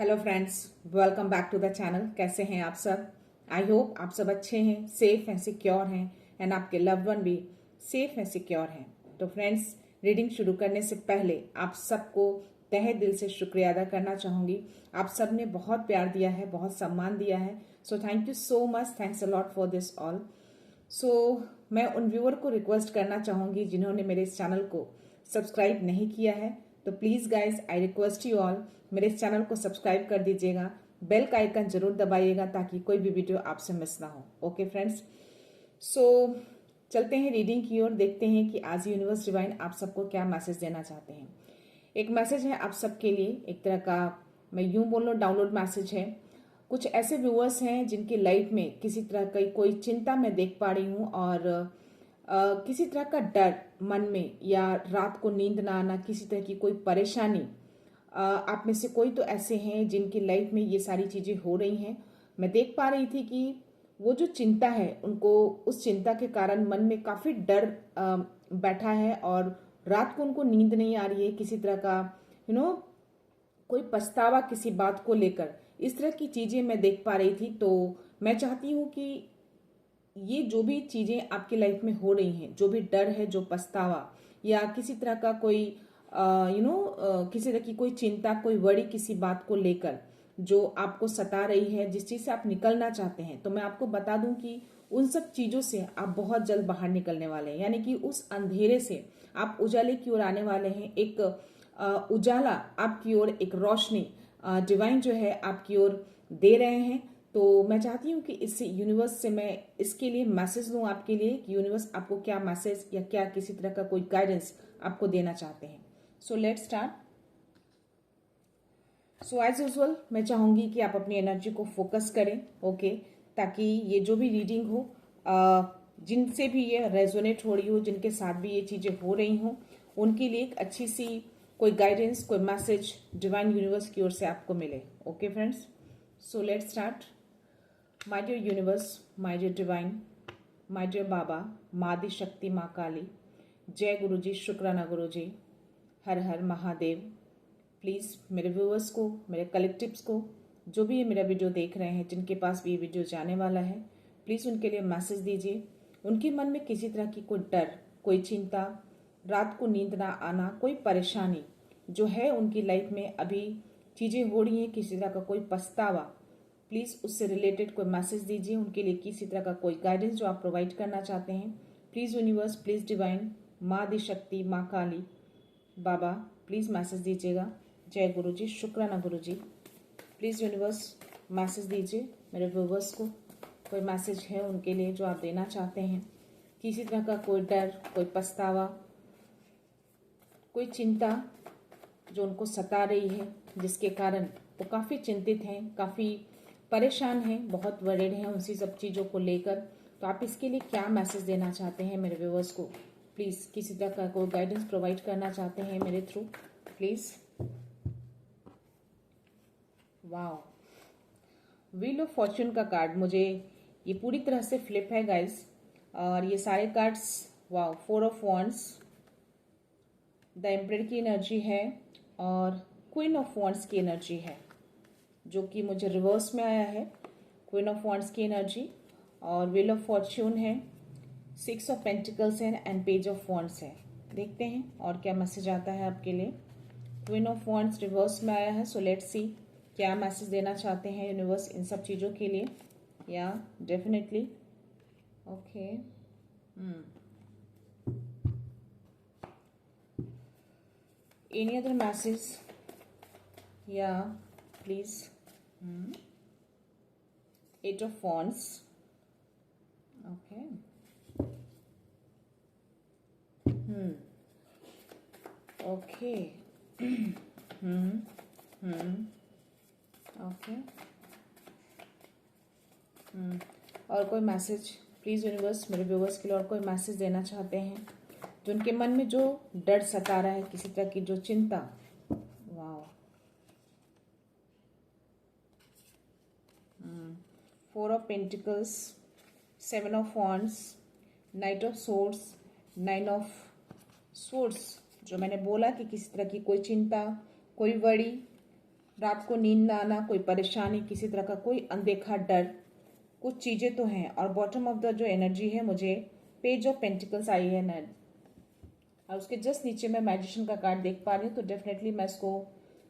Hello friends, welcome back to the channel. कैसे हैं आप सब? आई होप आप सब अच्छे हैं, सेफ हैं, सिक्योर हैं एंड आपके लव्ड वन भी सेफ हैं, सिक्योर हैं। तो फ्रेंड्स, रीडिंग शुरू करने से पहले आप सबको तहे दिल से शुक्रिया अदा करना चाहूँगी। आप सब ने बहुत प्यार दिया है, बहुत सम्मान दिया है, so thank you so much, thanks a lot for this all. मैं उन व्यूअर को रिक्वेस्ट करना चाहूँगी जिन्होंने मेरे इस चैनल को सब्सक्राइब नहीं किया है, तो please guys I request you all, मेरे इस चैनल को सब्सक्राइब कर दीजिएगा, बेल का आइकन जरूर दबाइएगा ताकि कोई भी वीडियो आपसे मिस ना हो। ओके फ्रेंड्स, सो चलते हैं रीडिंग की ओर, देखते हैं कि आज यूनिवर्स डिवाइन आप सबको क्या मैसेज देना चाहते हैं। एक मैसेज है आप सबके लिए, एक तरह का मैं यूं बोल लूँ डाउनलोड मैसेज है। कुछ ऐसे व्यूअर्स हैं जिनकी लाइफ में किसी तरह की कोई चिंता मैं देख पा रही हूँ और किसी तरह का डर मन में, या रात को नींद ना आना, किसी तरह की कोई परेशानी। आप में से कोई तो ऐसे हैं जिनकी लाइफ में ये सारी चीज़ें हो रही हैं। मैं देख पा रही थी कि वो जो चिंता है, उनको उस चिंता के कारण मन में काफ़ी डर बैठा है और रात को उनको नींद नहीं आ रही है। किसी तरह का कोई पछतावा किसी बात को लेकर, इस तरह की चीज़ें मैं देख पा रही थी। तो मैं चाहती हूँ कि ये जो भी चीज़ें आपकी लाइफ में हो रही हैं, जो भी डर है, जो पछतावा, या किसी तरह का कोई किसी तरह की कोई चिंता, कोई वरी किसी बात को लेकर जो आपको सता रही है, जिस चीज़ से आप निकलना चाहते हैं, तो मैं आपको बता दूं कि उन सब चीज़ों से आप बहुत जल्द बाहर निकलने वाले हैं। यानी कि उस अंधेरे से आप उजाले की ओर आने वाले हैं। एक उजाला आपकी ओर, एक रोशनी डिवाइन जो है आपकी ओर दे रहे हैं। तो मैं चाहती हूँ कि इससे यूनिवर्स से मैं इसके लिए मैसेज लूँ आपके लिए कि यूनिवर्स आपको क्या मैसेज या क्या किसी तरह का कोई गाइडेंस आपको देना चाहते हैं। So let's start. So as usual मैं चाहूँगी कि आप अपनी एनर्जी को फोकस करें, ओके, ताकि ये जो भी रीडिंग हो, जिनसे भी ये रेजोनेट हो रही हो, जिनके साथ भी ये चीज़ें हो रही हों, उनके लिए एक अच्छी सी कोई गाइडेंस, कोई मैसेज डिवाइन यूनिवर्स की ओर से आपको मिले। Okay friends, so let's start. My dear universe, my dear divine, my dear बाबा, मादी शक्ति, माँ काली, जय गुरु जी, शुक्राना गुरु जी, हर हर महादेव। प्लीज़ मेरे व्यूअर्स को, मेरे कलेक्टिव्स को, जो भी ये मेरा वीडियो देख रहे हैं, जिनके पास भी ये वीडियो जाने वाला है, प्लीज़ उनके लिए मैसेज दीजिए। उनके मन में किसी तरह की कोई डर, कोई चिंता, रात को नींद ना आना, कोई परेशानी जो है उनकी लाइफ में, अभी चीज़ें हो रही हैं, किसी तरह का कोई पछतावा, प्लीज़ उससे रिलेटेड कोई मैसेज दीजिए। उनके लिए किसी तरह का कोई गाइडेंस जो आप प्रोवाइड करना चाहते हैं, प्लीज़ यूनिवर्स, प्लीज़ डिवाइन, माँ आदिशक्ति, माँ काली, बाबा, प्लीज़ मैसेज दीजिएगा। जय गुरु जी, शुक्राना गुरु जी। प्लीज़ यूनिवर्स मैसेज दीजिए मेरे व्यूवर्स को। कोई मैसेज है उनके लिए जो आप देना चाहते हैं, किसी तरह का कोई डर, कोई पछतावा, कोई चिंता जो उनको सता रही है, जिसके कारण वो काफ़ी चिंतित हैं, काफ़ी परेशान हैं, बहुत वरीड हैं उसी सब चीज़ों को लेकर। तो आप इसके लिए क्या मैसेज देना चाहते हैं मेरे व्यूवर्स को? प्लीज़ किसी तरह का कोई गाइडेंस प्रोवाइड करना चाहते हैं मेरे through, please. Wow, wheel of fortune का कार्ड मुझे ये पूरी तरह से फ्लिप है गाइस, और ये सारे cards, wow, 4 of wands, the emperor की एनर्जी है और क्वीन ऑफ वॉन्ड्स की एनर्जी है, जो कि मुझे रिवर्स में आया है। क्वीन ऑफ वॉन्ड्स की एनर्जी और व्हील ऑफ फॉर्च्यून है, 6 ऑफ पेंटिकल्स है एंड पेज ऑफ वॉन्ड्स है। देखते हैं और क्या मैसेज आता है आपके लिए। क्वीन ऑफ वॉन्ड्स रिवर्स में आया है, सो लेट्स सी क्या मैसेज देना चाहते हैं यूनिवर्स इन सब चीज़ों के लिए। या definitely, okay, any other message? या please, 8 of wands, okay, okay, okay, और कोई मैसेज प्लीज़ यूनिवर्स मेरे व्यूवर्स के लिए, और कोई मैसेज देना चाहते हैं जो उनके मन में जो डर सता रहा है, किसी तरह की जो चिंता। Wow, 4 of pentacles, 7 of wands, night of swords, 9 of swords. जो मैंने बोला कि किसी तरह की कोई चिंता, कोई वरी, रात को नींद ना आना, कोई परेशानी, किसी तरह का कोई अनदेखा डर, कुछ चीजें तो हैं। और बॉटम ऑफ द जो एनर्जी है, मुझे पेज ऑफ पेंटिकल्स आई है ना, और उसके जस्ट नीचे मैं मैजिशियन का कार्ड देख पा रही हूँ। तो डेफिनेटली मैं इसको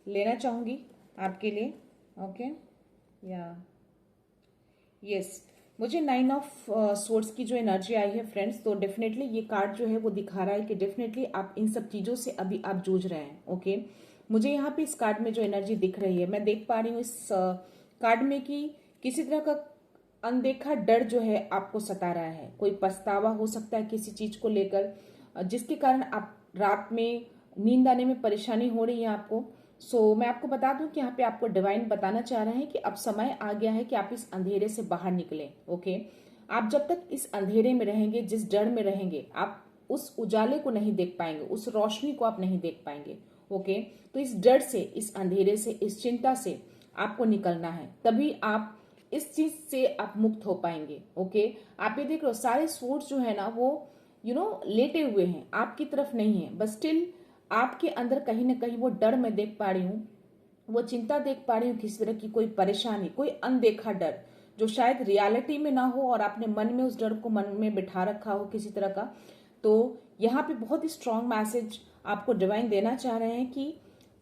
लेना चाहूंगी आपके लिए। ओके, या यस, मुझे 9 ऑफ सोर्ड्स की जो एनर्जी आई है फ्रेंड्स, तो डेफिनेटली ये कार्ड जो है वो दिखा रहा है कि डेफिनेटली आप इन सब चीजों से अभी आप जूझ रहे हैं। ओके, मुझे यहाँ पे इस कार्ड में जो एनर्जी दिख रही है, मैं देख पा रही हूँ इस कार्ड में कि किसी तरह का अनदेखा डर जो है आपको सता रहा है। कोई पछतावा हो सकता है किसी चीज को लेकर, जिसके कारण आप रात में नींद आने में परेशानी हो रही है आपको। मैं आपको बता दूं कि यहाँ पे आपको डिवाइन बताना चाह रहे हैं कि अब समय आ गया है कि आप इस अंधेरे से बाहर निकलें। ओके, आप जब तक इस अंधेरे में रहेंगे, जिस डर में रहेंगे, आप उस उजाले को नहीं देख पाएंगे, उस रोशनी को आप नहीं देख पाएंगे। ओके, तो इस डर से, इस अंधेरे से, इस चिंता से आपको निकलना है, तभी आप इस चीज से आप मुक्त हो पाएंगे। ओके, आप ये देख रहे हो सारे सोर्स जो है ना वो लेटे हुए हैं, आपकी तरफ नहीं है, बस स्टिल आपके अंदर कहीं ना कहीं वो डर मैं देख पा रही हूँ, वो चिंता देख पा रही हूँ, किसी तरह की कोई परेशानी, कोई अनदेखा डर जो शायद रियलिटी में ना हो और आपने मन में उस डर को मन में बिठा रखा हो किसी तरह का। तो यहाँ पे बहुत ही स्ट्रांग मैसेज आपको डिवाइन देना चाह रहे हैं कि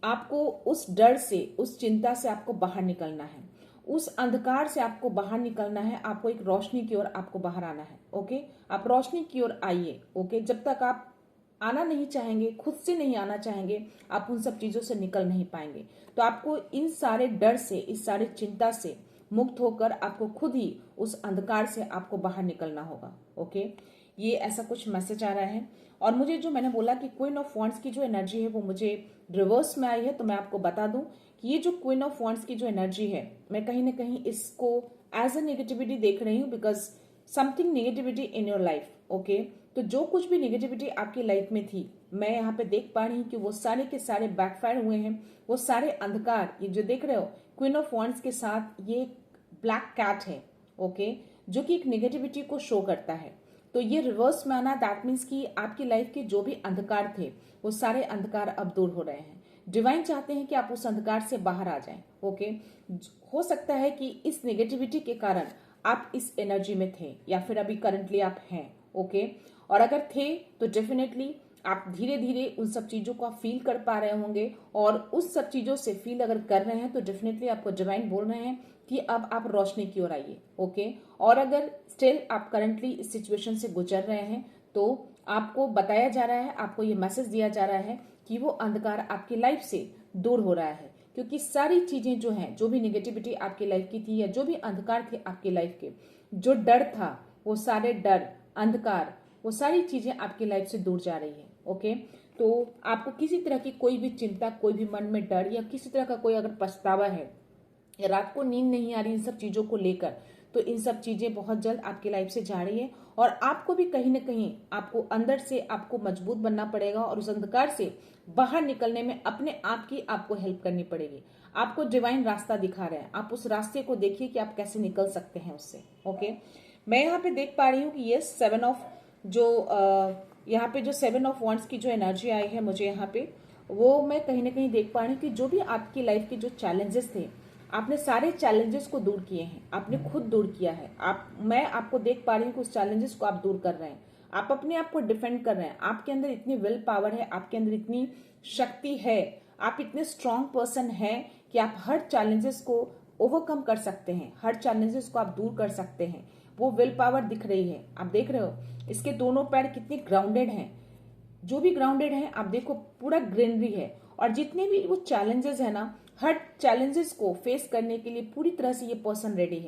आपको उस डर से, उस चिंता से आपको बाहर निकलना है, उस अंधकार से आपको बाहर निकलना है, आपको एक रोशनी की ओर आपको बाहर आना है। ओके, आप रोशनी की ओर आइए। ओके, जब तक आप आना नहीं चाहेंगे, खुद से नहीं आना चाहेंगे, आप उन सब चीजों से निकल नहीं पाएंगे। तो आपको इन सारे डर से, इस सारे चिंता से मुक्त होकर आपको खुद ही उस अंधकार से आपको बाहर निकलना होगा। ओके, ये ऐसा कुछ मैसेज आ रहा है। और मुझे जो मैंने बोला कि क्वीन ऑफ वॉन्ड्स की जो एनर्जी है वो मुझे रिवर्स में आई है, तो मैं आपको बता दूं कि ये जो क्वीन ऑफ वॉन्ड्स की जो एनर्जी है, मैं कहीं ना कहीं इसको एज अ नेगेटिविटी देख रही हूँ, because something negativity in your life. Okay, तो जो कुछ भी नेगेटिविटी आपकी लाइफ में थी, मैं यहाँ पे देख पा रही हूँ कि वो सारे के सारे बैकफायर हुए हैं। वो सारे अंधकार, ये जो देख रहे हो क्वीन ऑफ वॉन्ड्स के साथ ये ब्लैक कैट है। ओके, जो कि एक नेगेटिविटी को शो करता है। तो ये रिवर्स में आना, दैट मीन्स कि आपकी लाइफ के जो भी अंधकार थे वो सारे अंधकार अब दूर हो रहे हैं। डिवाइन चाहते हैं कि आप उस अंधकार से बाहर आ जाएं। ओके, हो सकता है कि इस नेगेटिविटी के कारण आप इस एनर्जी में थे या फिर अभी करंटली आप हैं। ओके, और अगर थे तो डेफिनेटली आप धीरे धीरे उन सब चीजों को आप फील कर पा रहे होंगे, और उस सब चीजों से फील अगर कर रहे हैं तो डेफिनेटली आपको डिवाइन बोल रहे हैं कि अब आप रोशनी की ओर आइए। ओके, और अगर स्टिल आप करंटली इस सिचुएशन से गुजर रहे हैं तो आपको बताया जा रहा है, आपको ये मैसेज दिया जा रहा है कि वो अंधकार आपकी लाइफ से दूर हो रहा है। क्योंकि सारी चीजें जो हैं, जो भी नेगेटिविटी आपकी लाइफ की थी या जो भी अंधकार थे आपकी लाइफ के, जो डर था, वो सारे डर, अंधकार, वो सारी चीजें आपकी लाइफ से दूर जा रही है। ओके, तो आपको किसी तरह की कोई भी चिंता, कोई भी मन में डर या किसी तरह का कोई अगर पछतावा है या रात को नींद नहीं आ रही इन सब चीजों को लेकर, तो इन सब चीजें बहुत जल्द आपकी लाइफ से जा रही है। और आपको भी कहीं ना कहीं आपको अंदर से आपको मजबूत बनना पड़ेगा और उस अंधकार से बाहर निकलने में अपने आप की आपको हेल्प करनी पड़ेगी। आपको डिवाइन रास्ता दिखा रहे हैं, आप उस रास्ते को देखिए कि आप कैसे निकल सकते हैं उससे। ओके, मैं यहाँ पे देख पा रही हूँ कि ये 7 ऑफ जो यहाँ पे जो 7 ऑफ वॉन्ड्स की जो एनर्जी आई है मुझे यहाँ पे, वो मैं कहीं ना कहीं देख पा रही हूँ कि जो भी आपकी लाइफ के जो चैलेंजेस थे, आपने सारे चैलेंजेस को दूर किए हैं, आपने खुद दूर किया है। मैं आपको देख पा रही हूँ कि उस चैलेंजेस को आप दूर कर रहे हैं, आप अपने आप को डिफेंड कर रहे हैं। आपके अंदर इतनी विल पावर है, आपके अंदर इतनी शक्ति है, आप इतने स्ट्रांग पर्सन हैं कि आप हर चैलेंजेस को ओवरकम कर सकते हैं, हर चैलेंजेस को आप दूर कर सकते हैं। वो विल पावर दिख रही है, आप देख रहे हो इसके दोनों पैर कितने ग्राउंडेड हैं। जो भी ग्राउंडेड है आप देखो, पूरा ग्रीनरी है। और जितने भी वो चैलेंजेस है ना, हर चैलेंजेस को फेस करने के लिए पूरी तरह से ये पर्सन रेडी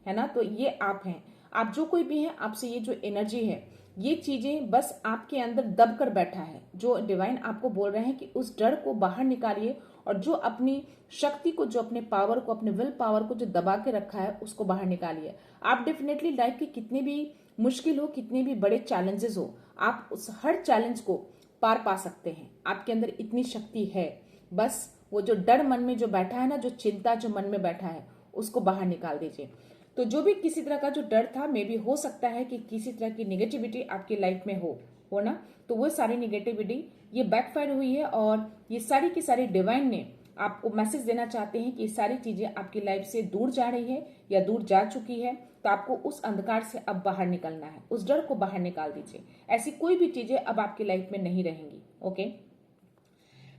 है ना। तो ये आप हैं, आप जो कोई भी हैं, आपसे ये जो एनर्जी है, ये चीजें बस आपके अंदर दब कर बैठा है। जो डिवाइन आपको बोल रहे हैं कि उस डर को बाहर निकालिए, और जो अपनी शक्ति को, जो अपने पावर को, अपने विल पावर को जो दबा के रखा है, उसको बाहर निकालिए। आप डेफिनेटली लाइफ की कितनी भी मुश्किल हो, कितने भी बड़े चैलेंजेस हो, आप उस हर चैलेंज को पार पा सकते हैं। आपके अंदर इतनी शक्ति है। बस वो जो डर मन में जो बैठा है ना, जो चिंता जो मन में बैठा है, उसको बाहर निकाल दीजिए। तो जो भी किसी तरह का जो डर था, मे भी हो सकता है कि किसी तरह की नेगेटिविटी आपकी लाइफ में हो ना, तो वो सारी नेगेटिविटी ये बैकफायर हुई है, और ये सारी की सारी डिवाइन ने आपको मैसेज देना चाहते हैं कि ये सारी चीजें आपकी लाइफ से दूर जा रही है या दूर जा चुकी है, तो आपको उस अंधकार से अब बाहर निकलना है, उस डर को बाहर निकाल दीजिए। ऐसी कोई भी चीजें अब आपकी लाइफ में नहीं रहेंगी। ओके,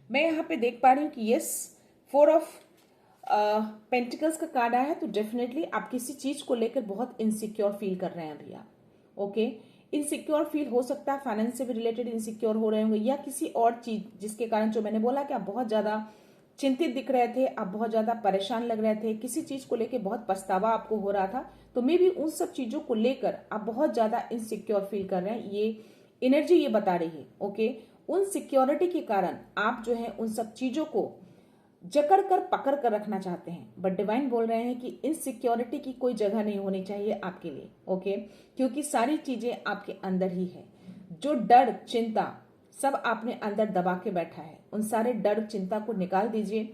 मैं यहाँ पे देख पा रही हूँ कि यस, 4 ऑफ पेंटिकल्स का कार्ड आया है, तो डेफिनेटली आप किसी चीज को लेकर बहुत इनसिक्योर फील कर रहे हैं अभी आप। ओके, इनसिक्योर फील हो सकता है, फाइनेंस से भी रिलेटेड इनसिक्योर हो रहे होंगे, या किसी और चीज जिसके कारण, जो मैंने बोला कि आप बहुत ज्यादा चिंतित दिख रहे थे, आप बहुत ज्यादा परेशान लग रहे थे, किसी चीज को लेकर बहुत पछतावा आपको हो रहा था, तो मे बी उन सब चीजों को लेकर आप बहुत ज्यादा इनसिक्योर फील कर रहे हैं। ये एनर्जी ये बता रही है। ओके, उन सिक्योरिटी के कारण आप जो है उन सब चीजों को जकड़ कर पकड़ कर रखना चाहते हैं, बट डिवाइन बोल रहे हैं कि इनसिक्योरिटी की कोई जगह नहीं होनी चाहिए आपके लिए। ओके, क्योंकि सारी चीजें आपके अंदर ही है। जो डर चिंता सब आपने अंदर दबा के बैठा है, उन सारे डर चिंता को निकाल दीजिए।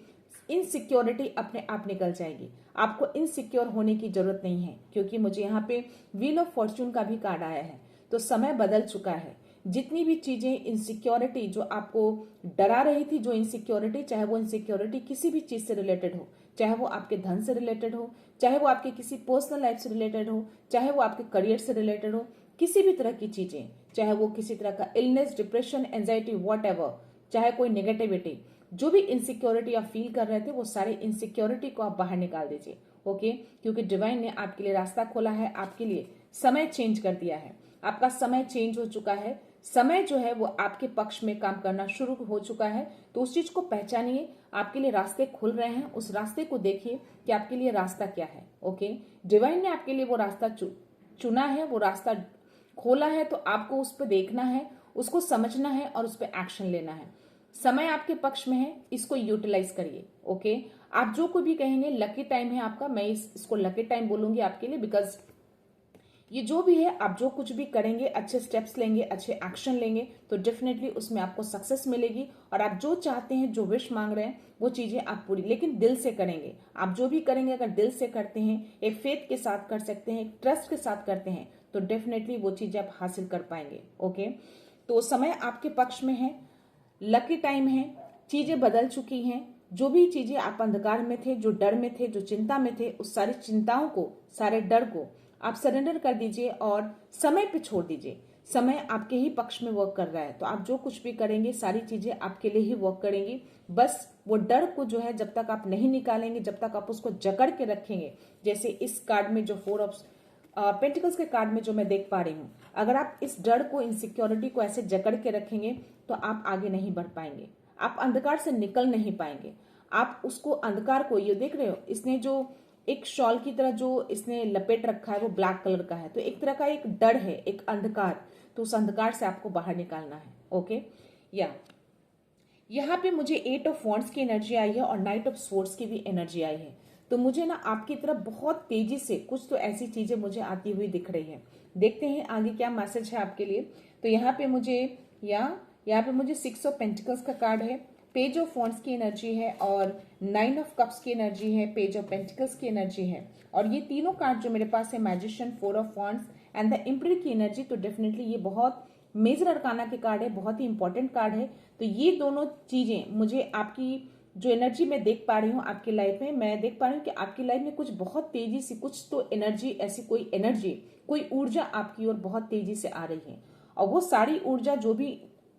इनसिक्योरिटी अपने आप निकल जाएगी, आपको इनसिक्योर होने की जरूरत नहीं है, क्योंकि मुझे यहाँ पे व्हील ऑफ फॉर्च्यून का भी कार्ड आया है। तो समय बदल चुका है। जितनी भी चीजें इनसिक्योरिटी जो आपको डरा रही थी, जो इनसिक्योरिटी, चाहे वो इनसिक्योरिटी किसी भी चीज से रिलेटेड हो, चाहे वो आपके धन से रिलेटेड हो, चाहे वो आपके किसी पर्सनल लाइफ से रिलेटेड हो, चाहे वो आपके करियर से रिलेटेड हो, किसी भी तरह की चीजें, चाहे वो किसी तरह का illness, depression, anxiety, what ever, चाहे कोई नेगेटिविटी, जो भी इनसिक्योरिटी आप फील कर रहे थे, वो सारे इनसिक्योरिटी को आप बाहर निकाल दीजिए। ओके, क्योंकि डिवाइन ने आपके लिए रास्ता खोला है, आपके लिए समय चेंज कर दिया है, आपका समय चेंज हो चुका है, समय जो है वो आपके पक्ष में काम करना शुरू हो चुका है। तो उस चीज को पहचानिए, आपके लिए रास्ते खुल रहे हैं, उस रास्ते को देखिए कि आपके लिए रास्ता क्या है। ओके, डिवाइन ने आपके लिए वो रास्ता चुना है, वो रास्ता खोला है, तो आपको उस पर देखना है, उसको समझना है और उस पर एक्शन लेना है। समय आपके पक्ष में है, इसको यूटिलाइज करिए। ओके, आप जो कोई भी कहेंगे लकी टाइम है आपका, मैं इसको लकी टाइम बोलूंगी आपके लिए, बिकॉज ये जो भी है, आप जो कुछ भी करेंगे, अच्छे स्टेप्स लेंगे, अच्छे एक्शन लेंगे, तो डेफिनेटली उसमें आपको सक्सेस मिलेगी। और आप जो चाहते हैं, जो विश मांग रहे हैं, वो चीजें आप पूरी, लेकिन दिल से करेंगे। आप जो भी करेंगे अगर दिल से करते हैं, एक फेथ के साथ कर सकते हैं, एक ट्रस्ट के साथ करते हैं, तो डेफिनेटली वो चीजें आप हासिल कर पाएंगे। ओके, तो समय आपके पक्ष में है, लकी टाइम है, चीजें बदल चुकी हैं। जो भी चीजें आप अंधकार में थे, जो डर में थे, जो चिंता में थे, उस सारी चिंताओं को, सारे डर को आप सरेंडर कर दीजिए और समय पे छोड़ दीजिए। समय आपके ही पक्ष में वर्क कर रहा है, तो आप जो कुछ भी करेंगे, सारी चीजें आपके लिए ही वर्क करेंगी। बस वो डर को जो है, जब तक आप नहीं निकालेंगे, जब तक आप उसको जकड़ के रखेंगे, जैसे इस कार्ड में जो 4 ऑफ पेंटिकल्स के कार्ड में जो मैं देख पा रही हूँ, अगर आप इस डर को, इनसिक्योरिटी को ऐसे जकड़ के रखेंगे, तो आप आगे नहीं बढ़ पाएंगे, आप अंधकार से निकल नहीं पाएंगे। आप उसको, अंधकार को, ये देख रहे हो, इसने जो एक शॉल की तरह जो इसने लपेट रखा है, वो ब्लैक कलर का है, तो एक तरह का एक डर है, एक अंधकार, तो उस अंधकार से आपको बाहर निकालना है। ओके, या यहाँ पे मुझे 8 ऑफ वॉन्ड्स की एनर्जी आई है और नाइट ऑफ स्वॉर्ड्स की भी एनर्जी आई है। तो मुझे ना आपकी तरफ बहुत तेजी से कुछ तो ऐसी चीजें मुझे आती हुई दिख रही है। देखते हैं आगे क्या मैसेज है आपके लिए। तो यहाँ पे मुझे यहाँ पे मुझे 6 ऑफ पेंटिकल्स का कार्ड है, पेज ऑफ वॉन्ड्स की एनर्जी है और 9 ऑफ कप्स की एनर्जी है, पेज ऑफ पेंटिकल्स की एनर्जी है, और ये तीनों कार्ड जो मेरे पास है, magician, 4 of wands and the emperor की एनर्जी, तो डेफिनेटली ये बहुत मेजर अरकाना के कार्ड है, बहुत ही इंपॉर्टेंट कार्ड है। तो ये दोनों चीजें मुझे आपकी जो एनर्जी मैं देख पा रही हूँ आपकी लाइफ में, मैं देख पा रही हूँ कि आपकी लाइफ में कुछ बहुत तेजी से, कुछ तो एनर्जी, ऐसी कोई एनर्जी, कोई ऊर्जा आपकी ओर बहुत तेजी से आ रही है। और वो सारी ऊर्जा, जो भी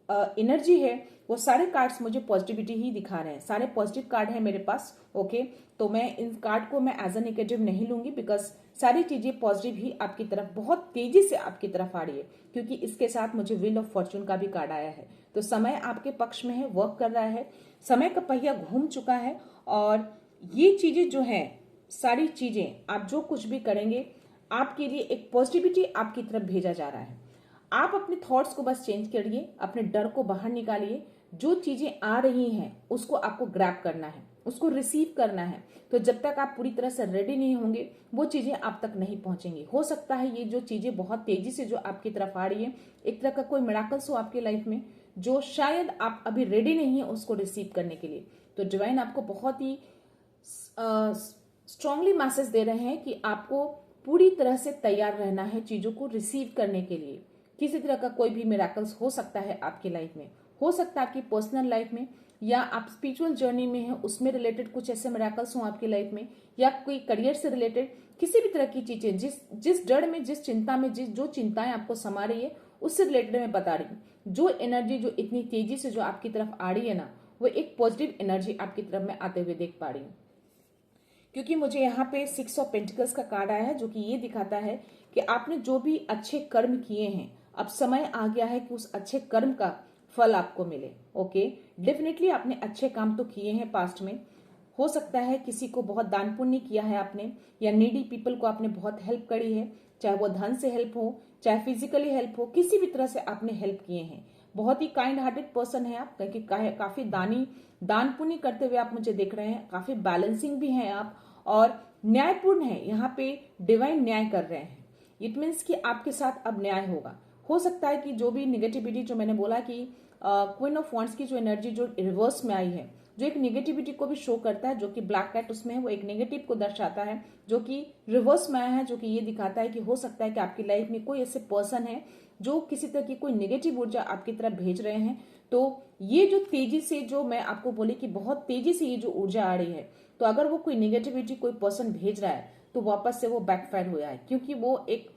एनर्जी है, वो सारे कार्ड्स मुझे पॉजिटिविटी ही दिखा रहे हैं, सारे पॉजिटिव कार्ड है मेरे पास। ओके, तो मैं इन कार्ड को मैं एज अ नेगेटिव नहीं लूंगी, बिकॉज सारी चीजें पॉजिटिव ही आपकी तरफ, बहुत तेजी से आपकी तरफ आ रही है, क्योंकि इसके साथ मुझे व्हील ऑफ फॉर्च्यून का भी कार्ड आया है। तो समय आपके पक्ष में है, वर्क कर रहा है, समय का पहिया घूम चुका है, और ये चीजें जो है, सारी चीजें आप जो कुछ भी करेंगे, आपके लिए एक पॉजिटिविटी आपकी तरफ भेजा जा रहा है। आप अपने थॉट्स को बस चेंज करिए, अपने डर को बाहर निकालिए, जो चीजें आ रही हैं उसको आपको ग्रैब करना है, उसको रिसीव करना है। तो जब तक आप पूरी तरह से रेडी नहीं होंगे, वो चीजें आप तक नहीं पहुंचेंगी। हो सकता है ये जो चीजें बहुत तेजी से जो आपकी तरफ आ रही है, एक तरह का कोई मिराकल्स हो आपकी लाइफ में, जो शायद आप अभी रेडी नहीं है उसको रिसीव करने के लिए। तो डिवाइन आपको बहुत ही स्ट्रांगली मैसेज दे रहे हैं कि आपको पूरी तरह से तैयार रहना है चीजों को रिसीव करने के लिए। किसी तरह का कोई भी मिराकल्स हो सकता है आपकी लाइफ में, हो सकता है आपकी पर्सनल लाइफ में या आप स्पिरिचुअल जर्नी में हैं, उसमें रिलेटेड कुछ ऐसे मिरेकल्स हों आपकी लाइफ में, या कोई करियर से रिलेटेड किसी भी तरह की चीजें, जिस डर में, जिस चिंता में, जो चिंताएं आपको समा रही है, उससे रिलेटेड मैं बता रही हूँ। जो एनर्जी जो इतनी तेजी से जो आपकी तरफ आ रही है ना, वो एक पॉजिटिव एनर्जी आपकी तरफ मैं आते हुए देख पा रही हूँ। क्योंकि मुझे यहाँ पे 6 ऑफ पेंटिकल्स का कार्ड आया है, जो कि ये दिखाता है कि आपने जो भी अच्छे कर्म किए हैं, अब समय आ गया है कि उस अच्छे कर्म का फल आपको मिले। ओके, डेफिनेटली आपने अच्छे काम तो किए हैं पास्ट में। हो सकता है किसी को बहुत दान पुण्य किया है आपने, या नीडी पीपल को आपने बहुत हेल्प करी है, चाहे वो धन से हेल्प हो, चाहे फिजिकली हेल्प हो, किसी भी तरह से आपने हेल्प किए हैं। बहुत ही काइंड हार्टेड पर्सन है आप, क्योंकि काफी दान पुण्य करते हुए आप मुझे देख रहे हैं। काफी बैलेंसिंग भी हैं आप, और न्यायपूर्ण है, यहाँ पे डिवाइन न्याय कर रहे हैं। इट मीन्स कि आपके साथ अब न्याय होगा। हो सकता है कि जो भी निगेटिविटी, जो मैंने बोला कि क्वीन ऑफ वॉन्ड्स की जो एनर्जी जो रिवर्स में आई है, जो एक नेगेटिविटी को भी शो करता है, जो कि ब्लैक कैट उसमें है, वो एक नेगेटिव को दर्शाता है, जो कि रिवर्स में आया है, जो कि ये दिखाता है कि हो सकता है कि आपकी लाइफ में कोई ऐसे पर्सन है जो किसी तरह की कोई नेगेटिव ऊर्जा आपकी तरफ भेज रहे हैं। तो ये जो तेजी से, जो मैं आपको बोली कि बहुत तेजी से ये जो ऊर्जा आ रही है, तो अगर वो कोई नेगेटिविटी कोई पर्सन भेज रहा है, तो वापस से वो बैकफायर हुआ है, क्योंकि वो एक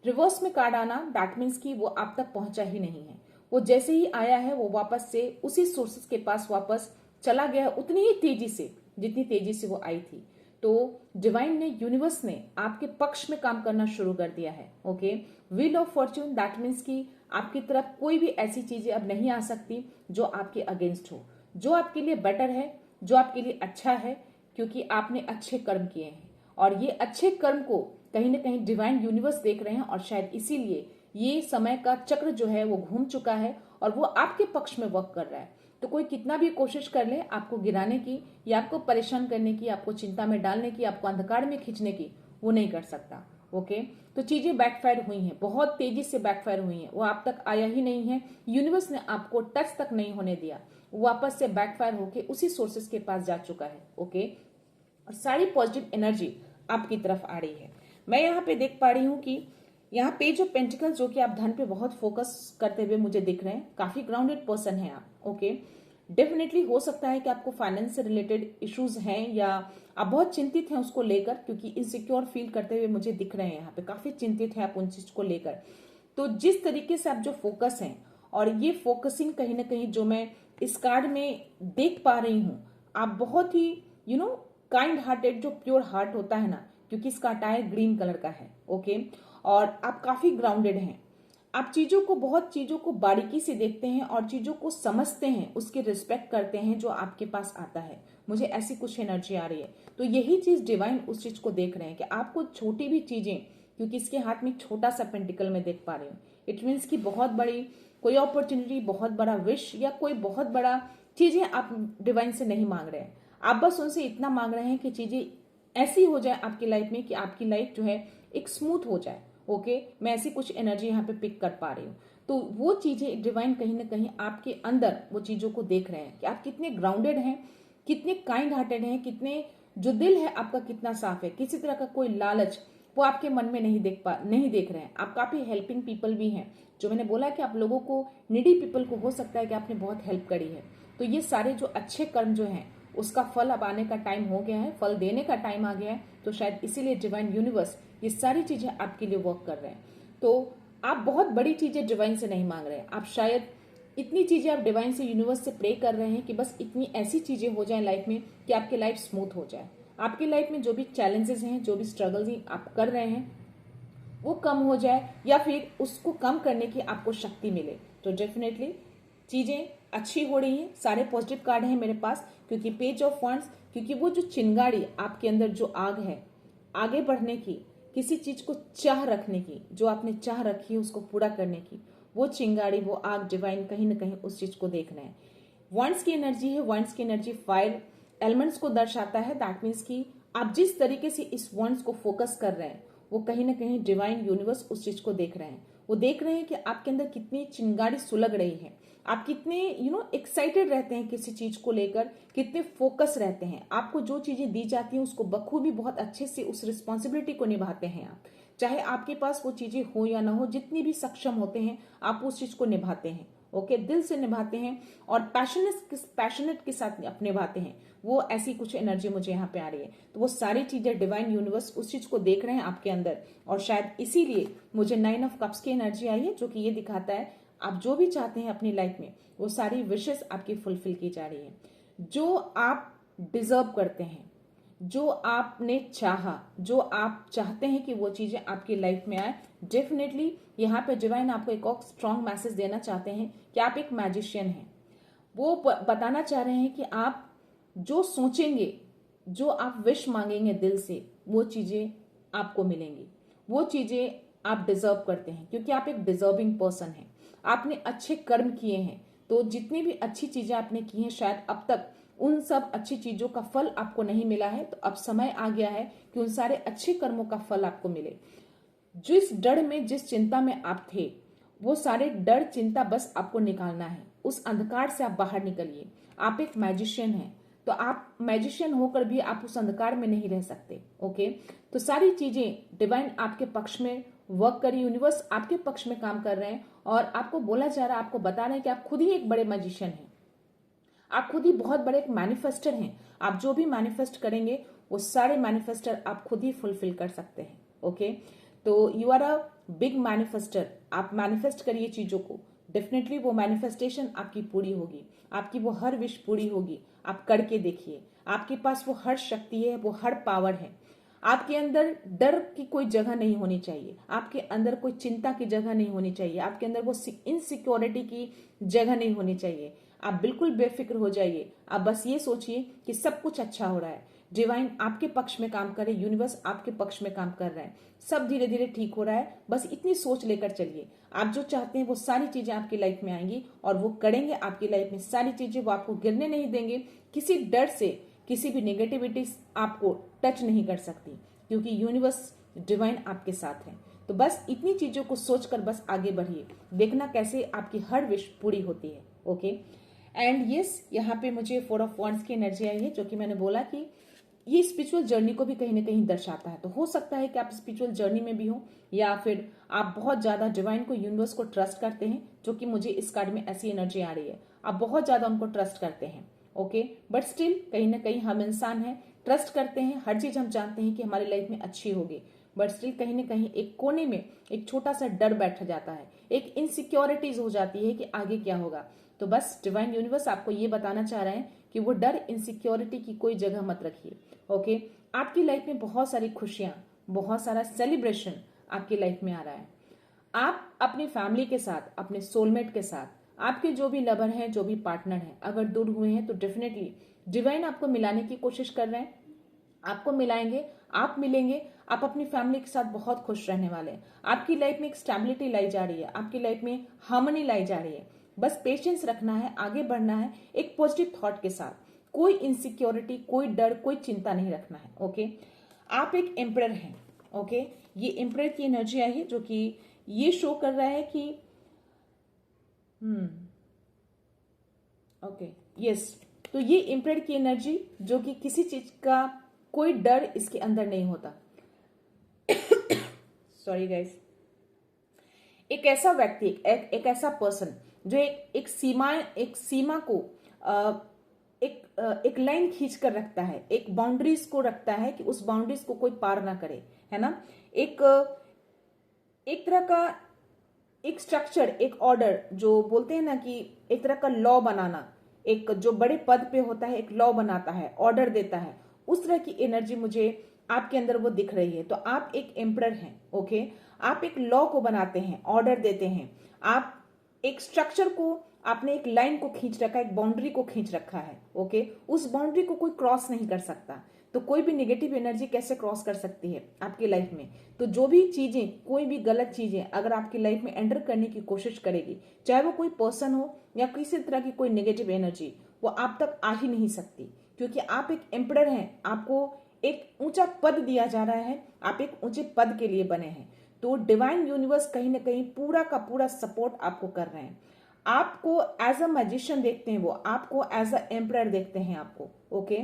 रिवर्स में कार्ड आना दैट मीन्स कि वो आप तक पहुंचा ही नहीं है। वो जैसे ही आया है, वो वापस से उसी सोर्सेस के पास वापस चला गया, उतनी ही तेजी से जितनी तेजी से वो आई थी। तो डिवाइन ने, यूनिवर्स ने आपके पक्ष में काम करना शुरू कर दिया है। Okay, wheel of Fortune that means कि आपकी तरफ कोई भी ऐसी चीजें अब नहीं आ सकती जो आपके अगेंस्ट हो, जो आपके लिए बेटर है, जो आपके लिए अच्छा है, क्योंकि आपने अच्छे कर्म किए हैं। और ये अच्छे कर्म को कहीं ना कहीं डिवाइन यूनिवर्स देख रहे हैं, और शायद इसीलिए ये समय का चक्र जो है वो घूम चुका है और वो आपके पक्ष में वर्क कर रहा है। तो कोई कितना भी कोशिश कर ले आपको गिराने की, या आपको परेशान करने की, आपको चिंता में डालने की, आपको अंधकार में खींचने की, वो नहीं कर सकता। ओके, तो चीजें बैकफायर हुई हैं, बहुत तेजी से बैकफायर हुई हैं, वो आप तक आया ही नहीं है, यूनिवर्स ने आपको टच तक नहीं होने दिया, वापस से बैकफायर होके उसी सोर्सेस के पास जा चुका है। ओके, और सारी पॉजिटिव एनर्जी आपकी तरफ आ रही है। मैं यहाँ पे देख पा रही हूँ कि यहाँ पेज ऑफ पेंटिकल्स, जो कि आप धन पे बहुत फोकस करते हुए मुझे दिख रहे हैं, काफी ग्राउंडेड पर्सन है आप। ओके, डेफिनेटली हो सकता है कि आपको फाइनेंस से रिलेटेड इश्यूज हैं, या आप बहुत चिंतित हैं उसको लेकर, क्योंकि इनसिक्योर फील करते हुए मुझे दिख रहे हैं यहाँ पे, काफी चिंतित हैं आप उन चीज को लेकर। तो जिस तरीके से आप जो फोकस हैं, और ये फोकसिंग कहीं ना कहीं जो मैं इस कार्ड में देख पा रही हूँ, आप बहुत ही काइंड हार्टेड, जो प्योर हार्ट होता है ना, क्योंकि इसका अटायर ग्रीन कलर का है। ओके, और आप काफी ग्राउंडेड हैं, आप चीजों को बारीकी से देखते हैं और चीजों को समझते हैं, उसकी रिस्पेक्ट करते हैं जो आपके पास आता है। मुझे ऐसी कुछ एनर्जी आ रही है। तो यही चीज डिवाइन उस चीज को देख रहे हैं कि आपको छोटी भी चीजें, क्योंकि इसके हाथ में एक छोटा सा पेंटिकल में देख पा रही हूँ, इट मीन्स कि बहुत बड़ी कोई अपॉर्चुनिटी, बहुत बड़ा विश, या कोई बहुत बड़ा चीजें आप डिवाइन से नहीं मांग रहे हैं। आप बस उनसे इतना मांग रहे हैं कि चीजें ऐसी हो जाए आपकी लाइफ में कि आपकी लाइफ जो है एक स्मूथ हो जाए। ओके, मैं ऐसी कुछ एनर्जी यहाँ पे पिक कर पा रही हूँ। तो वो चीजें डिवाइन कहीं ना कहीं आपके अंदर वो चीजों को देख रहे हैं कि आप कितने ग्राउंडेड हैं, कितने काइंड हार्टेड हैं, कितने, जो दिल है आपका कितना साफ है, किसी तरह का कोई लालच वो आपके मन में नहीं देख रहे हैं। आप काफी हेल्पिंग पीपल भी हैं, जो मैंने बोला कि आप लोगों को, नीडी पीपल को हो सकता है कि आपने बहुत हेल्प करी है। तो ये सारे जो अच्छे कर्म जो हैं, उसका फल अब आने का टाइम हो गया है, फल देने का टाइम आ गया है। तो शायद इसीलिए डिवाइन यूनिवर्स ये सारी चीजें आपके लिए वर्क कर रहे हैं। तो आप बहुत बड़ी चीजें डिवाइन से नहीं मांग रहे हैं, आप शायद इतनी चीजें आप डिवाइन से, यूनिवर्स से प्रे कर रहे हैं कि बस इतनी ऐसी चीजें हो जाए लाइफ में कि आपकी लाइफ स्मूथ हो जाए। आपकी लाइफ में जो भी चैलेंजेस हैं, जो भी स्ट्रगल्स आप कर रहे हैं, वो कम हो जाए, या फिर उसको कम करने की आपको शक्ति मिले। तो डेफिनेटली चीजें अच्छी हो रही हैं। सारे पॉजिटिव कार्ड हैं मेरे पास, क्योंकि पेज ऑफ वंड्स, क्योंकि वो जो चिंगारी आपके अंदर जो आग है आगे बढ़ने की, किसी चीज को चाह रखने की, जो आपने चाह रखी है उसको पूरा करने की, वो चिंगारी, वो आग डिवाइन कहीं ना कहीं उस चीज को देख रहे हैं। वंड्स की एनर्जी है, वंड्स की एनर्जी फायर एलिमेंट्स को दर्शाता है। दैट मीन्स कि आप जिस तरीके से इस वंड्स को फोकस कर रहे हैं, वो कहीं ना कहीं डिवाइन यूनिवर्स उस चीज को देख रहे हैं। वो देख रहे हैं कि आपके अंदर कितनी चिंगारी सुलग रही है, आप कितने एक्साइटेड रहते हैं किसी चीज को लेकर, कितने फोकस रहते हैं। आपको जो चीजें दी जाती हैं उसको बखूबी बहुत अच्छे से उस रिस्पॉन्सिबिलिटी को निभाते हैं आप, चाहे आपके पास वो चीजें हो या ना हो, जितनी भी सक्षम होते हैं आप उस चीज को निभाते हैं। ओके, दिल से निभाते हैं और पैशनेट के साथ अपने निभाते हैं, वो ऐसी कुछ एनर्जी मुझे यहाँ पे आ रही है। तो वो सारी चीजें डिवाइन यूनिवर्स उस चीज को देख रहे हैं आपके अंदर, और शायद इसीलिए मुझे 9 ऑफ कप्स की एनर्जी आई है, जो कि ये दिखाता है आप जो भी चाहते हैं अपनी लाइफ में वो सारी विशेस आपकी फुलफिल की जा रही है। जो आप डिजर्व करते हैं, जो आपने चाहा, जो आप चाहते हैं कि वो चीजें आपकी लाइफ में आए, डेफिनेटली यहाँ पे डिवाइन आपको एक और स्ट्रॉन्ग मैसेज देना चाहते हैं कि आप एक मैजिशियन हैं। वो बताना चाह रहे हैं कि आप जो सोचेंगे, जो आप विश मांगेंगे दिल से, वो चीजें आपको मिलेंगी। वो चीजें आप डिजर्व करते हैं, क्योंकि आप एक डिजर्विंग पर्सन हैं। आपने अच्छे कर्म किए हैं, तो जितनी भी अच्छी चीजें आपने की हैं, शायद अब तक उन सब अच्छी चीजों का फल आपको नहीं मिला है, तो अब समय आ गया है कि उन सारे अच्छे कर्मों का फल आपको मिले। जिस डर में, जिस चिंता में आप थे, वो सारे डर चिंता बस आपको निकालना है। उस अंधकार से आप बाहर निकलिए। आप एक मैजिशियन हैं, तो आप मैजिशियन होकर भी आप उस अंधकार में नहीं रह सकते। ओके, तो सारी चीजें डिवाइन आपके पक्ष में वर्क करी, यूनिवर्स आपके पक्ष में काम कर रहे हैं, और आपको बोला जा रहा है, आपको बता रहे हैं कि आप खुद ही एक बड़े मैजिशियन हैं। आप खुद ही बहुत बड़े एक मैनिफेस्टर हैं। आप जो भी मैनिफेस्ट करेंगे वो सारे मैनिफेस्टर आप खुद ही फुलफिल कर सकते हैं। ओके, तो you are a big manifester. आप मैनिफेस्ट करिए चीजों को, डेफिनेटली वो मैनिफेस्टेशन आपकी पूरी होगी, आपकी वो हर विश पूरी होगी। आप करके देखिए, आपके पास वो हर शक्ति है, वो हर पावर है। आपके अंदर डर की कोई जगह नहीं होनी चाहिए, आपके अंदर कोई चिंता की जगह नहीं होनी चाहिए, आपके अंदर वो इनसिक्योरिटी की जगह नहीं होनी चाहिए। आप बिल्कुल बेफिक्र हो जाइए। आप बस ये सोचिए कि सब कुछ अच्छा हो रहा है, डिवाइन आपके पक्ष में काम करे, यूनिवर्स आपके पक्ष में काम कर रहा है, सब धीरे धीरे ठीक हो रहा है। बस इतनी सोच लेकर चलिए। आप जो चाहते हैं वो सारी चीजें आपकी लाइफ में आएंगी, और वो करेंगे आपकी लाइफ में सारी चीजें। वो आपको गिरने नहीं देंगे। किसी डर से, किसी भी नेगेटिविटी आपको टच नहीं कर सकती, क्योंकि यूनिवर्स डिवाइन आपके साथ है। तो बस इतनी चीजों को सोचकर बस आगे बढ़िए, देखना कैसे आपकी हर विश पूरी होती है। ओके, एंड यस, यहाँ पे मुझे 4 ऑफ वॉन्ड्स की एनर्जी आई है, जो कि मैंने बोला कि ये स्पिरिचुअल जर्नी को भी कहीं ना कहीं दर्शाता है। तो हो सकता है कि आप स्पिरिचुअल जर्नी में भी हो, या फिर आप बहुत ज्यादा डिवाइन को, यूनिवर्स को ट्रस्ट करते हैं, जो कि मुझे इस कार्ड में ऐसी एनर्जी आ रही है। आप बहुत ज्यादा उनको ट्रस्ट करते हैं। ओके, बट स्टिल कहीं ना कहीं हम इंसान हैं, ट्रस्ट करते हैं, हर चीज हम जानते हैं कि हमारी लाइफ में अच्छी होगी, बट स्टिल कहीं ना कहीं एक कोने में एक छोटा सा डर बैठ जाता है, एक इनसिक्योरिटीज हो जाती है कि आगे क्या होगा। तो बस डिवाइन यूनिवर्स आपको ये बताना चाह रहे हैं कि वो डर, इनसिक्योरिटी की कोई जगह मत रखिए। ओके, आपकी लाइफ में बहुत सारी खुशियां, बहुत सारा सेलिब्रेशन आपकी लाइफ में आ रहा है। आप अपनी फैमिली के साथ, अपने सोलमेट के साथ, आपके जो भी लवर हैं, जो भी पार्टनर हैं, अगर दूर हुए हैं तो डेफिनेटली डिवाइन आपको मिलाने की कोशिश कर रहे हैं। आपको मिलाएंगे, आप मिलेंगे, आप अपनी फैमिली के साथ बहुत खुश रहने वाले हैं। आपकी लाइफ में एक स्टेबिलिटी लाई जा रही है, आपकी लाइफ में हार्मनी लाई जा रही है। बस पेशेंस रखना है, आगे बढ़ना है एक पॉजिटिव थॉट के साथ। कोई इनसिक्योरिटी, कोई डर, कोई चिंता नहीं रखना है। ओके, आप एक एम्परर हैं। ओके, ये एम्परर की एनर्जी आई है, जो कि ये शो कर रहा है कि ओके, यस, तो ये एम्परर की एनर्जी, जो कि किसी चीज का कोई डर इसके अंदर नहीं होता। सॉरी गाइस, एक ऐसा व्यक्ति, एक ऐसा पर्सन जो एक सीमा को एक लाइन खींच कर रखता है, एक बाउंड्रीज को रखता है कि उस बाउंड्रीज को कोई पार ना करे, है ना। एक तरह का एक स्ट्रक्चर, एक ऑर्डर, जो बोलते हैं ना कि एक तरह का लॉ बनाना, एक जो बड़े पद पे होता है एक लॉ बनाता है, ऑर्डर देता है, उस तरह की एनर्जी मुझे आपके अंदर वो दिख रही है। तो आप एक एम्परर हैं। ओके, आप एक लॉ को बनाते हैं, ऑर्डर देते हैं, आप एक स्ट्रक्चर को, आपने एक लाइन को खींच रखा है, एक बाउंड्री को खींच रखा है। ओके, उस बाउंड्री को कोई क्रॉस नहीं कर सकता। तो कोई भी नेगेटिव एनर्जी कैसे क्रॉस कर सकती है आपकी लाइफ में। तो जो भी चीजें, कोई भी गलत चीजें अगर आपकी लाइफ में एंटर करने की कोशिश करेगी, चाहे वो कोई पर्सन हो या किसी तरह की कोई नेगेटिव एनर्जी, वो आप तक आ ही नहीं सकती, क्योंकि आप एक एम्परर हैं। आपको एक ऊंचा पद दिया जा रहा है, आप एक ऊंचे पद के लिए बने हैं। तो डिवाइन यूनिवर्स कहीं ना कहीं पूरा का पूरा सपोर्ट आपको कर रहे हैं। आपको एज अ मैजिशियन देखते हैं, वो आपको एज अ एम्परर देखते हैं आपको। ओके,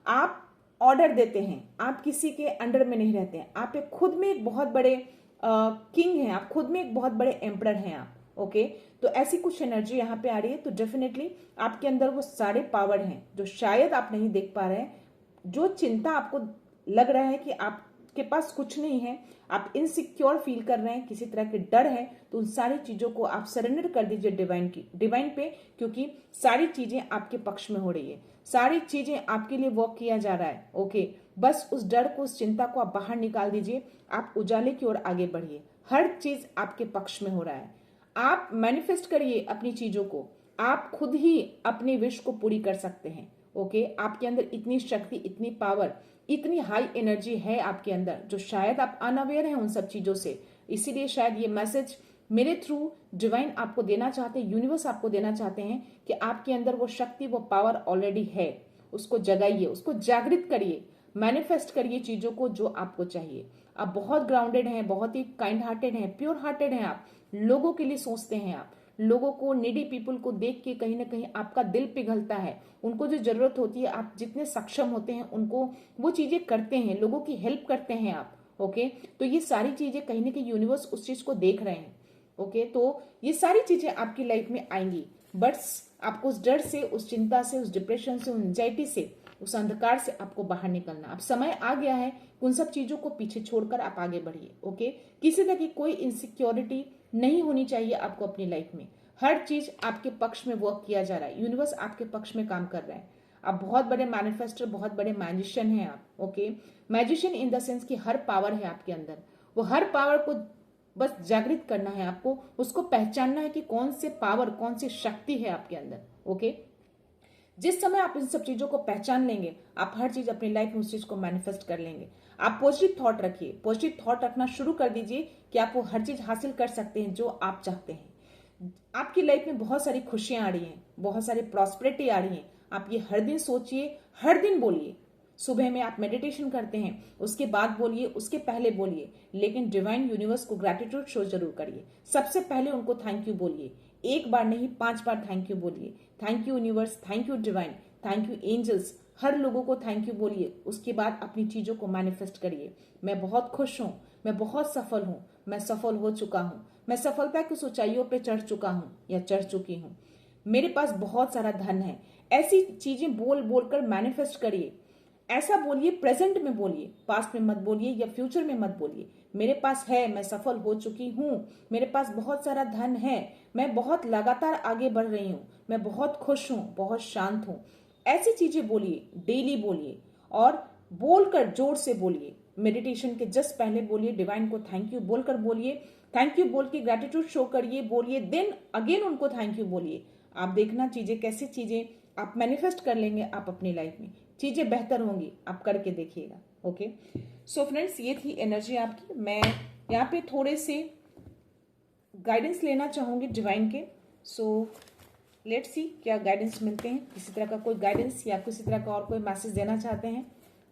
आप ऑर्डर देते हैं, आप किसी के अंडर में नहीं रहते हैं, आप एक खुद में एक बहुत बड़े किंग हैं, आप खुद में एक बहुत बड़े एम्परर हैं आप। ओके। तो ऐसी कुछ एनर्जी यहाँ पे आ रही है। तो डेफिनेटली आपके अंदर वो सारे पावर हैं जो शायद आप नहीं देख पा रहे हैं। जो चिंता आपको लग रहा है कि आपके पास कुछ नहीं है, आप इनसिक्योर फील कर रहे हैं, किसी तरह के डर है, तो उन सारी चीजों को आप सरेंडर कर दीजिए डिवाइन पे, क्योंकि सारी चीजें आपके पक्ष में हो रही है, सारी चीजें आपके लिए वर्क किया जा रहा है। ओके, बस उस डर को, उस चिंता को आप बाहर निकाल दीजिए, आप उजाले की ओर आगे बढ़िए। हर चीज आपके पक्ष में हो रहा है। आप मैनिफेस्ट करिए अपनी चीजों को, आप खुद ही अपने विश को पूरी कर सकते हैं। ओके, आपके अंदर इतनी शक्ति, इतनी पावर, इतनी हाई एनर्जी है आपके अंदर, जो शायद आप अनअवेयर हैं उन सब चीजों से। इसीलिए शायद ये मैसेज मेरे थ्रू डिवाइन आपको देना चाहते हैं, यूनिवर्स आपको देना चाहते हैं कि आपके अंदर वो शक्ति, वो पावर ऑलरेडी है। उसको जगाइए, उसको जागृत करिए, मैनिफेस्ट करिए चीजों को जो आपको चाहिए। आप बहुत ग्राउंडेड हैं, बहुत ही काइंड हार्टेड हैं, प्योर हार्टेड हैं, आप लोगों के लिए सोचते हैं, आप लोगों को, नीडी पीपल को देख के कहीं ना कहीं आपका दिल पिघलता है। उनको जो जरूरत होती है, आप जितने सक्षम होते हैं उनको वो चीजें करते हैं, लोगों की हेल्प करते हैं आप। ओके, तो ये सारी चीजें कहीं ना कहीं यूनिवर्स उस चीज को देख रहे हैं। ओके, तो ये सारी चीजें आपकी लाइफ में आएंगी, बस आपको उस डर से, उस चिंता से, उस डिप्रेशन से, उस एंजाइटी से, उस अंधकार से आपको बाहर निकलना। अब समय आ गया है, उन सब चीजों को पीछे छोड़कर आप आगे बढ़िए। ओके, किसी तरह की कोई इनसिक्योरिटी नहीं होनी चाहिए आपको अपनी लाइफ में। हर चीज आपके पक्ष में वर्क किया जा रहा है, यूनिवर्स आपके पक्ष में काम कर रहा है। आप बहुत बड़े मैनिफेस्टर, बहुत बड़े मैजिशियन हैं आप। Okay, magician in the sense कि हर पावर है आपके अंदर, वो हर पावर को बस जागृत करना है आपको, उसको पहचानना है कि कौन से पावर, कौन सी शक्ति है आपके अंदर। ओके, जिस समय आप इन सब चीजों को पहचान लेंगे, आप हर चीज अपनी लाइफ में उस चीज को मैनिफेस्ट कर लेंगे। आप पॉजिटिव थॉट रखिए, पॉजिटिव थॉट रखना शुरू कर दीजिए कि आप वो हर चीज हासिल कर सकते हैं जो आप चाहते हैं। आपकी लाइफ में बहुत सारी खुशियां आ रही हैं, बहुत सारी प्रॉस्पेरिटी आ रही है। आप ये हर दिन सोचिए, हर दिन बोलिए। सुबह में आप मेडिटेशन करते हैं, उसके बाद बोलिए, उसके पहले बोलिए, लेकिन डिवाइन यूनिवर्स को ग्रेटिट्यूड शो जरूर करिए। सबसे पहले उनको थैंक यू बोलिए, एक बार नहीं 5 बार थैंक यू बोलिए। Thank you universe, thank you divine, thank you angels, हर लोगों को थैंक यू बोलिए। उसके बाद अपनी चीजों को मैनिफेस्ट करिए। मैं बहुत खुश हूं, मैं बहुत सफल हूं, मैं सफल हो चुका हूं, मैं सफलता की ऊंचाइयों पे चढ़ चुका हूं या चढ़ चुकी हूं, मेरे पास बहुत सारा धन है। ऐसी चीजें बोल बोलकर मैनिफेस्ट करिए। ऐसा बोलिए, प्रेजेंट में बोलिए, पास्ट में मत बोलिए या फ्यूचर में मत बोलिए। मेरे पास है, मैं सफल हो चुकी हूं, मेरे पास बहुत सारा धन है, मैं बहुत लगातार आगे बढ़ रही हूं, मैं बहुत खुश हूं, बहुत शांत हूं। ऐसी चीजें बोलिए, डेली बोलिए, और बोलकर जोर से बोलिए। मेडिटेशन के जस्ट पहले बोलिए, डिवाइन को थैंक यू बोलकर बोलिए। थैंक यू बोल के ग्रेटिट्यूड शो करिए, बोलिए, देन अगेन उनको थैंक यू बोलिए। आप देखना चीजें, कैसी चीजें आप मैनिफेस्ट कर लेंगे आप अपनी लाइफ में, चीजें बेहतर होंगी, आप करके देखिएगा। ओके, सो फ्रेंड्स, ये थी एनर्जी आपकी। मैं यहाँ पे थोड़े से गाइडेंस लेना चाहूंगी डिवाइन के। सो लेट्स सी क्या गाइडेंस मिलते हैं, किसी तरह का कोई गाइडेंस या किसी तरह का और कोई मैसेज देना चाहते हैं।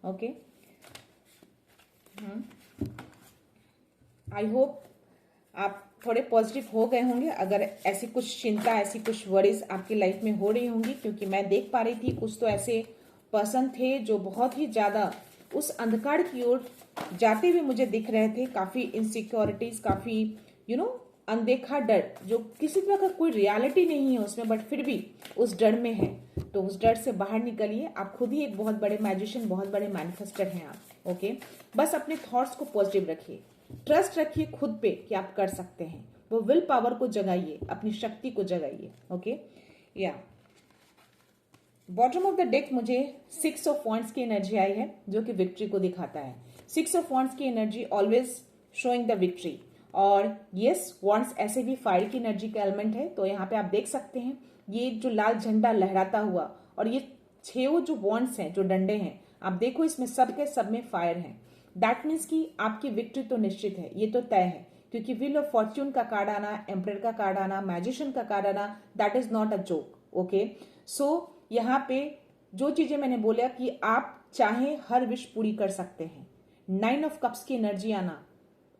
ओके, आई होप आप थोड़े पॉजिटिव हो गए होंगे। अगर ऐसी कुछ चिंता, ऐसी कुछ वरीज आपकी लाइफ में हो रही होंगी, क्योंकि मैं देख पा रही थी कुछ तो ऐसे पर्सन थे जो बहुत ही ज्यादा उस अंधकार की ओर जाते हुए मुझे दिख रहे थे। काफी इनसिक्योरिटीज, काफी अनदेखा डर, जो किसी तरह का कोई रियलिटी नहीं है उसमें, बट फिर भी उस डर में है। तो उस डर से बाहर निकलिए। आप खुद ही एक बहुत बड़े मैजिशियन, बहुत बड़े मैनिफेस्टर हैं आप। ओके, बस अपने थॉट्स को पॉजिटिव रखिए, ट्रस्ट रखिए खुद पे कि आप कर सकते हैं। वो विल पावर को जगाइए, अपनी शक्ति को जगाइए। ओके, या बॉटम ऑफ द डेक मुझे 6 ऑफ वॉन्ड्स की एनर्जी आई है, जो कि विक्ट्री को दिखाता है। 6 ऑफ वॉन्ड्स की energy always showing the victory. और यस, वॉन्ड्स ऐसे भी फायर की एनर्जी का एलिमेंट है। तो यहाँ पे आप देख सकते हैं ये जो लाल झंडा लहराता हुआ, और ये 6 जो वॉन्ड्स हैं, जो डंडे हैं, आप देखो इसमें सब के सब में फायर है। दैट मीन्स कि आपकी विक्ट्री तो निश्चित है, ये तो तय है, क्योंकि व्हील ऑफ फॉर्च्यून का कार्ड आना, एम्परर का कार्ड आना, मैजिशियन का कार्ड आना, that is not a joke. Okay, so यहाँ पे जो चीजें मैंने बोला कि आप चाहें हर विश पूरी कर सकते हैं। 9 ऑफ कप्स की एनर्जी आना,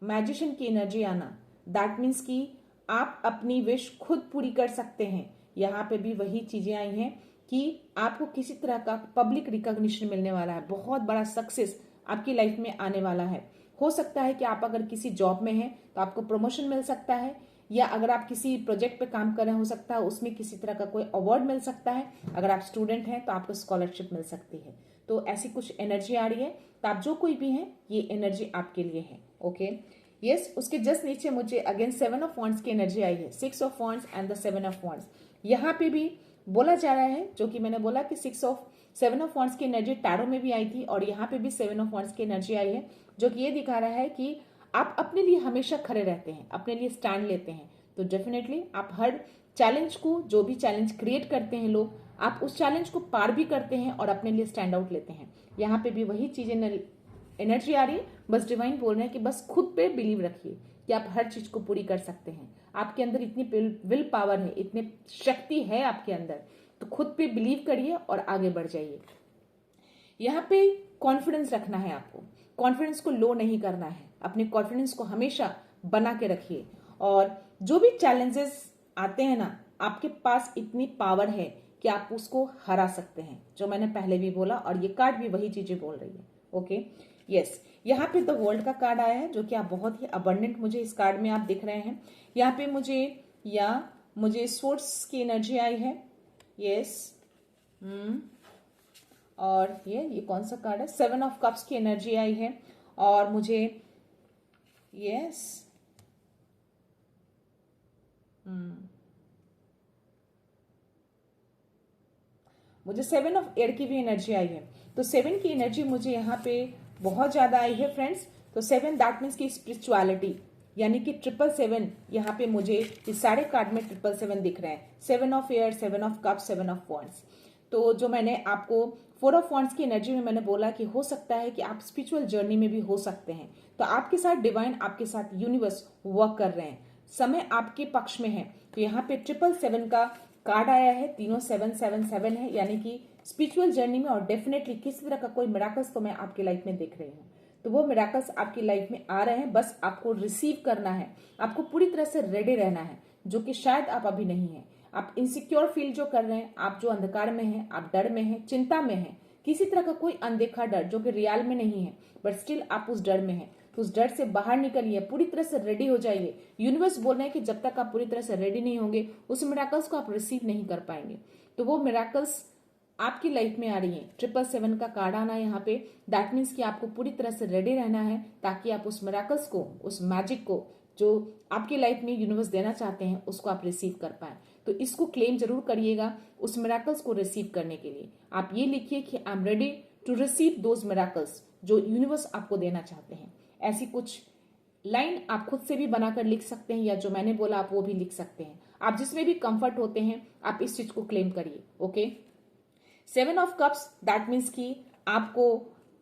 मैजिशियन की एनर्जी आना, दैट मीन्स कि आप अपनी विश खुद पूरी कर सकते हैं। यहाँ पे भी वही चीजें आई हैं कि आपको किसी तरह का पब्लिक रिकॉग्निशन मिलने वाला है, बहुत बड़ा सक्सेस आपकी लाइफ में आने वाला है। हो सकता है कि आप अगर किसी जॉब में हैं तो आपको प्रमोशन मिल सकता है, या अगर आप किसी प्रोजेक्ट पे काम कर रहे हैं, हो सकता है उसमें किसी तरह का कोई अवार्ड मिल सकता है। अगर आप स्टूडेंट हैं तो आपको स्कॉलरशिप मिल सकती है। तो ऐसी कुछ एनर्जी आ रही है। तो आप जो कोई भी हैं, ये एनर्जी आपके लिए है। Okay, yes. उसके जस्ट नीचे मुझे अगेन 7 ऑफ वॉन्ड्स की एनर्जी आई है, 6 of wands and the 7 of wands. यहाँ पे भी बोला जा रहा है, जो कि मैंने बोला कि 7 ऑफ वॉन्ड्स की एनर्जी टैरो में भी आई थी और यहाँ पे भी 7 ऑफ वॉन्ड्स की एनर्जी आई है, जो कि ये दिखा रहा है कि आप अपने लिए हमेशा खड़े रहते हैं, अपने लिए स्टैंड लेते हैं। तो डेफिनेटली आप हर चैलेंज को, जो भी चैलेंज क्रिएट करते हैं लोग, आप उस चैलेंज को पार भी करते हैं और अपने लिए स्टैंड आउट लेते हैं। यहाँ पे भी वही चीजें एनर्जी आ रही है। बस डिवाइन बोल रहे हैं कि बस खुद पे बिलीव रखिए कि आप हर चीज को पूरी कर सकते हैं। आपके अंदर इतनी विल पावर है, इतनी शक्ति है आपके अंदर, तो खुद पे बिलीव करिए और आगे बढ़ जाइए। यहाँ पे कॉन्फिडेंस रखना है आपको, कॉन्फिडेंस को लो नहीं करना है, अपने कॉन्फिडेंस को हमेशा बना के रखिए। और जो भी चैलेंजेस आते हैं ना, आपके पास इतनी पावर है कि आप उसको हरा सकते हैं, जो मैंने पहले भी बोला, और ये कार्ड भी वही चीजें बोल रही है। Okay, yes. यहाँ पे द वर्ल्ड का कार्ड आया है, जो कि आप बहुत ही अबंडेंट मुझे इस कार्ड में आप दिख रहे हैं। यहाँ पे मुझे सोर्स की एनर्जी आई है। यस। और ये कौन सा कार्ड है? 7 ऑफ कप्स की एनर्जी आई है। और मुझे यस मुझे 7 ऑफ एयर की भी एनर्जी आई है। तो 7 की एनर्जी मुझे यहाँ पे बहुत ज्यादा आई है फ्रेंड्स। तो 7 दैट मीन्स की स्पिरिचुअलिटी, यानी कि 777। यहाँ पे मुझे इस सारे कार्ड में 777 दिख रहे हैं। 7 of air, 7 of cup, 7 of wands. तो जो मैंने आपको 4 ऑफ वॉन्ड्स की एनर्जी में मैंने बोला कि हो सकता है कि आप स्पिरिचुअल जर्नी में भी हो सकते हैं। तो आपके साथ डिवाइन, आपके साथ यूनिवर्स वर्क कर रहे हैं, समय आपके पक्ष में है। तो यहाँ पे 777 का कार्ड आया है, तीनों 777 है, यानी कि स्पिरिचुअल जर्नी में। और डेफिनेटली किसी तरह का कोई मिराकल्स तो मैं आपकी लाइफ में देख रही हूँ। तो वो मिराकल्स आपकी लाइफ में आ रहे हैं, बस आपको रिसीव करना है, आपको पूरी तरह से रेडी रहना है, जो कि शायद आप अभी नहीं है। आप इनसिक्योर फील जो कर रहे हैं, आप जो अंधकार में हैं, आप डर में हैं, चिंता में हैं, किसी तरह का कोई अनदेखा डर जो कि रियल में नहीं है, बट स्टिल आप उस डर में हैं। तो उस डर से बाहर निकलिए, पूरी तरह से रेडी हो जाइए। यूनिवर्स बोल रहे हैं कि जब तक आप पूरी तरह से रेडी नहीं होंगे, उस मिराकल्स को आप रिसीव नहीं कर पाएंगे। तो वो मिराकल्स आपकी लाइफ में आ रही है। 777 का कार्ड आना यहाँ पे, दैट मीन्स कि आपको पूरी तरह से रेडी रहना है, ताकि आप उस मिराकल्स को, उस मैजिक को जो आपकी लाइफ में यूनिवर्स देना चाहते हैं, उसको आप रिसीव कर पाए। तो इसको क्लेम जरूर करिएगा उस मिराकल्स को रिसीव करने के लिए। आप ये लिखिए कि I am ready to receive those miracles जो यूनिवर्स आपको देना चाहते हैं। ऐसी कुछ लाइन आप खुद से भी बनाकर लिख सकते हैं, या जो मैंने बोला आप वो भी लिख सकते हैं। आप जिसमें भी कंफर्ट होते हैं, आप इस चीज को क्लेम करिए। Okay, 7 of cups that means कि आपको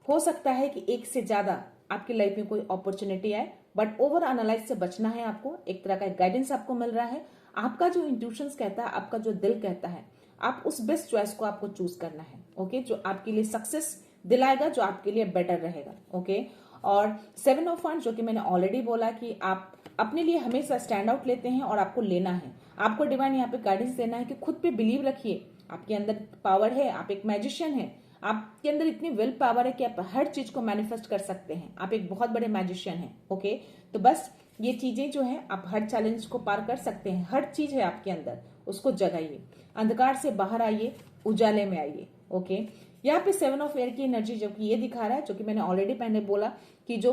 हो सकता है कि एक से ज्यादा आपकी लाइफ में कोई अपॉर्चुनिटी आए, बट ओवर एनालाइज से बचना है आपको। एक तरह का गाइडेंस आपको मिल रहा है। आपका जो इंट्यूशंस कहता है, आपका जो दिल कहता है, आप उस बेस्ट चॉइस को आपको चूज करना है। ओके, जो आपके लिए सक्सेस दिलाएगा, जो आपके लिए बेटर रहेगा। ओके, और 7 ऑफ वॉन्ड्स, जो कि मैंने ऑलरेडी बोला कि आप अपने लिए हमेशा स्टैंड आउट लेते हैं और आपको लेना है। आपको डिवाइन यहाँ पे गाइडेंस देना है कि खुद पे बिलीव रखिए, आपके अंदर पावर है, आप एक मैजिशियन है, आपके अंदर इतनी विल पावर है कि आप हर चीज को मैनिफेस्ट कर सकते हैं। आप एक बहुत बड़े मैजिशियन हैं। ओके, तो बस ये चीजें जो है, आप हर चैलेंज को पार कर सकते हैं। हर चीज है आपके अंदर, उसको जगाइए, अंधकार से बाहर आइए, उजाले में आइए। ओके, यहाँ पे 7 ऑफ एयर की एनर्जी जो कि ये दिखा रहा है, जो कि मैंने ऑलरेडी पहले बोला कि जो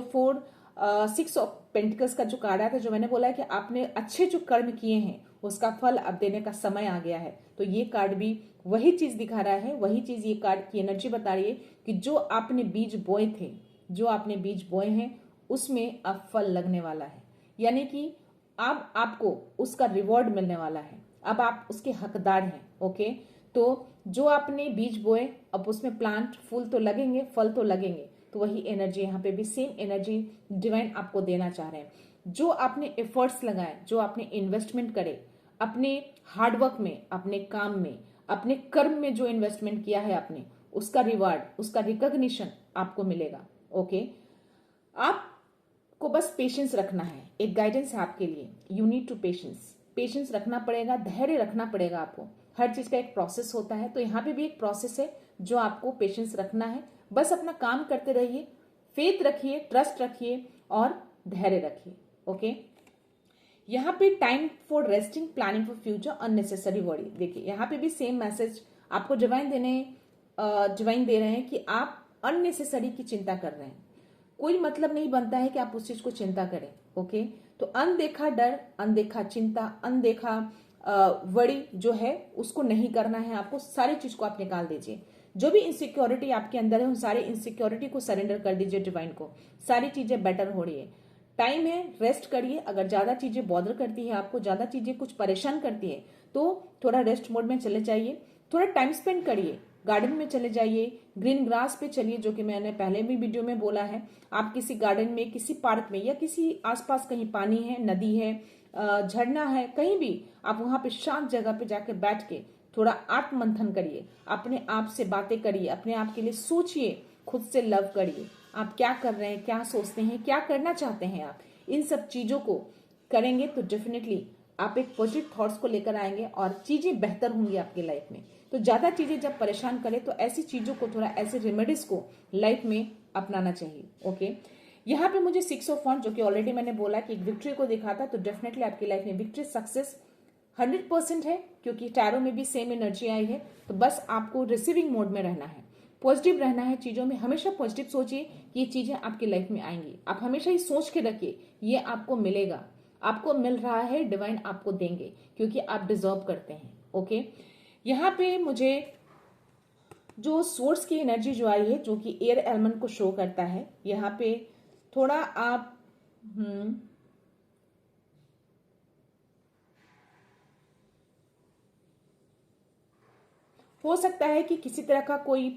6 ऑफ पेंटिकल्स का जो कार्ड आया था, जो मैंने बोला है कि आपने अच्छे जो कर्म किए हैं उसका फल अब देने का समय आ गया है। तो ये कार्ड भी वही चीज दिखा रहा है, वही चीज ये कार्ड की एनर्जी बता रही है कि जो आपने बीज बोए थे, जो आपने बीज बोए हैं, उसमें अब फल लगने वाला है। यानी कि अब आपको उसका रिवॉर्ड मिलने वाला है, अब आप उसके हकदार हैं। ओके, तो जो आपने बीज बोए, अब उसमें प्लांट, फूल तो लगेंगे, फल तो लगेंगे। तो वही एनर्जी यहाँ पे भी, सेम एनर्जी डिवाइन आपको देना चाह रहे हैं। जो आपने एफर्ट्स लगाए, जो आपने इन्वेस्टमेंट करे अपने हार्डवर्क में, अपने काम में, अपने कर्म में, जो इन्वेस्टमेंट किया है आपने, उसका रिवार्ड, उसका रिकॉग्निशन आपको मिलेगा। ओके, आपको बस पेशेंस रखना है। एक गाइडेंस है आपके लिए, यू नीड टू पेशेंस रखना पड़ेगा, धैर्य रखना पड़ेगा आपको। हर चीज का एक प्रोसेस होता है, तो यहाँ पे भी एक प्रोसेस है जो आपको पेशेंस रखना है। बस अपना काम करते रहिए, फेथ रखिए, ट्रस्ट रखिए और धैर्य रखिए। ओके, यहाँ पे time for resting, planning for future, unnecessary worry. देखिए यहाँ पे भी सेम मैसेज आपको डिवाइन दे रहे हैं कि आप अननेसेसरी की चिंता कर रहे हैं। कोई मतलब नहीं बनता है कि आप उस चीज को चिंता करें। ओके, तो अनदेखा डर, अनदेखा चिंता, अनदेखा वरी जो है उसको नहीं करना है आपको। सारी चीज को आप निकाल दीजिए। जो भी इनसिक्योरिटी आपके अंदर है उन सारी इनसिक्योरिटी को सरेंडर कर दीजिए डिवाइन को। सारी चीजें बेटर हो रही है, टाइम है, रेस्ट करिए। अगर ज्यादा चीजें बॉदर करती है आपको, ज्यादा चीजें कुछ परेशान करती है तो थोड़ा रेस्ट मोड में चले जाइए। थोड़ा टाइम स्पेंड करिए, गार्डन में चले जाइए, ग्रीन ग्रास पे चलिए, जो कि मैंने पहले भी वीडियो में बोला है। आप किसी गार्डन में, किसी पार्क में, या किसी आसपास कहीं पानी है, नदी है, झरना है, कहीं भी आप वहां पे शांत जगह पे जाके बैठ के थोड़ा आत्म मंथन करिए, अपने आप से बातें करिए, अपने आप के लिए सोचिए, खुद से लव करिए। आप क्या कर रहे हैं, क्या सोचते हैं, क्या करना चाहते हैं आप, इन सब चीजों को करेंगे तो डेफिनेटली आप एक पॉजिटिव थॉट्स को लेकर आएंगे और चीजें बेहतर होंगी आपकी लाइफ में। तो ज्यादा चीजें जब परेशान करे तो ऐसी चीजों को, थोड़ा ऐसे रेमेडीज को लाइफ में अपनाना चाहिए। ओके, यहाँ पे मुझे 6 ऑफ वॉन्ड्स, जो कि ऑलरेडी मैंने बोला कि एक विक्ट्री को दिखाता, तो डेफिनेटली आपकी लाइफ में विक्ट्री, सक्सेस 100% है, क्योंकि टैरो में भी सेम एनर्जी आई है। तो बस आपको रिसीविंग मोड में रहना है, पॉजिटिव रहना है चीजों में। हमेशा पॉजिटिव सोचिए कि ये चीजें आपकी लाइफ में आएंगी। आप हमेशा ही सोच के रखिए ये आपको मिलेगा, आपको मिल रहा है, डिवाइन आपको देंगे, क्योंकि आप डिजर्व करते हैं। ओके, यहाँ पे मुझे जो सोर्स की एनर्जी जो आई है, जो कि एयर एलिमेंट को शो करता है, यहाँ पे थोड़ा आप हो सकता है कि किसी तरह का कोई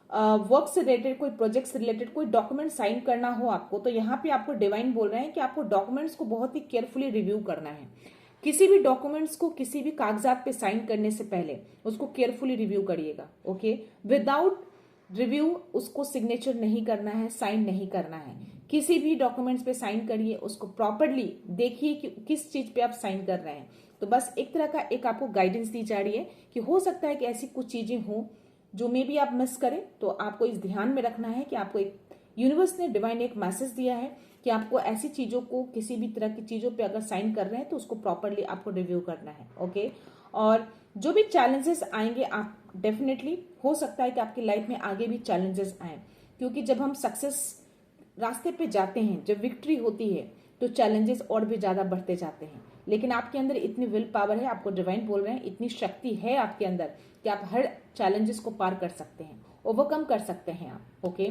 वर्क से रिलेटेड, कोई प्रोजेक्ट से रिलेटेड कोई डॉक्यूमेंट साइन करना हो आपको, तो यहाँ पे आपको डिवाइन बोल रहे हैं कि आपको डॉक्यूमेंट्स को बहुत ही केयरफुली रिव्यू करना है। किसी भी डॉक्यूमेंट्स को, किसी भी कागजात पे साइन करने से पहले उसको केयरफुली रिव्यू करिएगा। ओके, विदाउट रिव्यू उसको सिग्नेचर नहीं करना है, साइन नहीं करना है। किसी भी डॉक्यूमेंट्स पे साइन करिए, उसको प्रॉपरली देखिए कि किस चीज पे आप साइन कर रहे हैं। तो बस एक तरह का एक आपको गाइडेंस दी जा रही है कि हो सकता है कि ऐसी कुछ चीजें हों जो मे भी आप मिस करें, तो आपको इस ध्यान में रखना है कि आपको एक यूनिवर्स ने, डिवाइन ने एक मैसेज दिया है कि आपको ऐसी चीजों को, किसी भी तरह की चीजों पे अगर साइन कर रहे हैं तो उसको प्रॉपरली आपको रिव्यू करना है। ओके, और जो भी चैलेंजेस आएंगे, आप डेफिनेटली हो सकता है कि आपकी लाइफ में आगे भी चैलेंजेस आए, क्योंकि जब हम सक्सेस रास्ते पे जाते हैं, जब विक्ट्री होती है, तो चैलेंजेस और भी ज्यादा बढ़ते जाते हैं। लेकिन आपके अंदर इतनी विल पावर है, आपको डिवाइन बोल रहे हैं, इतनी शक्ति है आपके अंदर कि आप हर चैलेंजेस को पार कर सकते हैं, ओवरकम कर सकते हैं आप। ओके,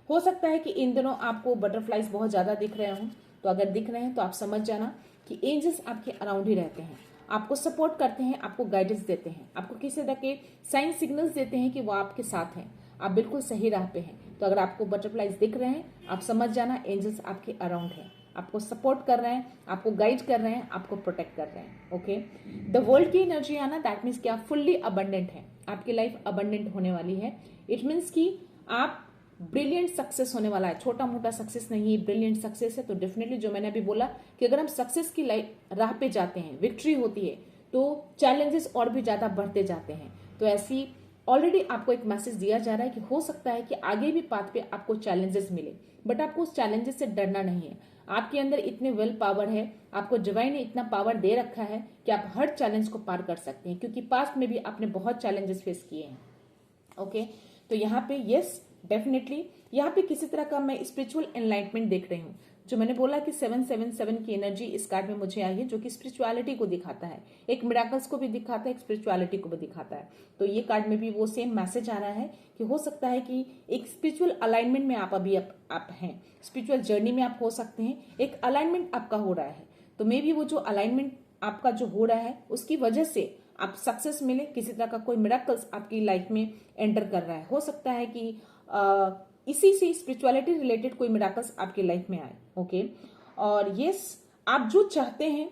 हो सकता है कि इन दिनों आपको बटरफ्लाइज बहुत ज्यादा दिख रहे हों, तो अगर दिख रहे हैं तो आप समझ जाना कि एंजल्स आपके अराउंड ही रहते हैं, आपको सपोर्ट करते हैं, आपको गाइडेंस देते हैं, आपको किसी तरह के साइन सिग्नल्स देते हैं कि वो आपके साथ हैं, आप बिल्कुल सही राह पे हैं। तो अगर आपको बटरफ्लाइज दिख रहे हैं, आप समझ जाना एंजल्स आपके अराउंड हैं, आपको सपोर्ट कर रहे हैं, आपको गाइड कर रहे हैं, आपको प्रोटेक्ट कर रहे हैं। ओके, द वर्ल्ड की एनर्जी आना, दैट मीन्स कि आप फुल्ली अबंडेंट है, आपकी लाइफ अबंडेंट होने वाली है। इट मीन्स कि आप ब्रिलियंट सक्सेस होने वाला है, छोटा मोटा सक्सेस नहीं है, ब्रिलियंट सक्सेस है। तो डेफिनेटली जो मैंने अभी बोला कि अगर हम सक्सेस की राह पे जाते हैं, विक्ट्री होती है, तो चैलेंजेस और भी ज्यादा बढ़ते जाते हैं। तो ऐसी ऑलरेडी आपको एक मैसेज दिया जा रहा है कि हो सकता है कि आगे भी पाथ पे आपको चैलेंजेस मिले, बट आपको उस चैलेंजेस से डरना नहीं है। आपके अंदर इतने विल पावर है, आपको डिवाइन ने इतना पावर दे रखा है कि आप हर चैलेंज को पार कर सकते हैं, क्योंकि पास्ट में भी आपने बहुत चैलेंजेस फेस किए हैं। ओके, तो यहाँ पे यस, डेफिनेटली यहाँ पे किसी तरह का मैं स्पिरिचुअल एनलाइटमेंट देख रही हूँ। जो मैंने बोला कि 777 की एनर्जी इस कार्ड में मुझे आई है, जो कि स्पिरिचुअलिटी को दिखाता है, एक मिराकल्स को भी दिखाता है, एक स्पिरिचुअलिटी को भी दिखाता है। तो ये कार्ड में भी वो सेम मैसेज आ रहा है कि हो सकता है कि एक स्पिरिचुअल अलाइनमेंट में आप अभी आप हैं, स्पिरिचुअल जर्नी में आप हो सकते हैं, एक अलाइनमेंट आपका हो रहा है। तो मे भी वो जो अलाइनमेंट आपका जो हो रहा है उसकी वजह से आप सक्सेस मिले, किसी तरह का कोई मिराकल्स आपकी लाइफ में एंटर कर रहा है। हो सकता है कि इसी से स्पिरिचुअलिटी रिलेटेड कोई मिराकल्स आपकी लाइफ में आए। ओके, और यस, आप जो चाहते हैं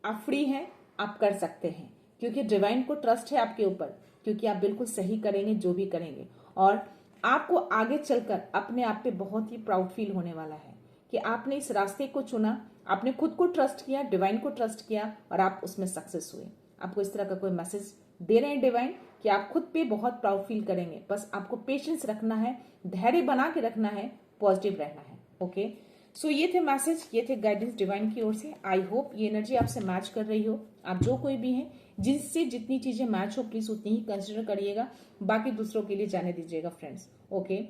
आप फ्री हैं, आप कर सकते हैं, क्योंकि डिवाइन को ट्रस्ट है आपके ऊपर, क्योंकि आप बिल्कुल सही करेंगे जो भी करेंगे। और आपको आगे चलकर अपने आप पे बहुत ही प्राउड फील होने वाला है कि आपने इस रास्ते को चुना, आपने खुद को ट्रस्ट किया, डिवाइन को ट्रस्ट किया, और आप उसमें सक्सेस हुए। आपको इस तरह का कोई मैसेज दे रहे हैं डिवाइन कि आप खुद पे बहुत प्राउड फील करेंगे। बस आपको पेशेंस रखना है, धैर्य बना के रखना है, पॉजिटिव रहना है। ओके, सो ये थे मैसेज, ये थे गाइडेंस डिवाइन की ओर से। आई होप ये एनर्जी आपसे मैच कर रही हो। आप जो कोई भी हैं, जिनसे जितनी चीजें मैच हो प्लीज उतनी ही कंसिडर करिएगा, बाकी दूसरों के लिए जाने दीजिएगा फ्रेंड्स। ओके,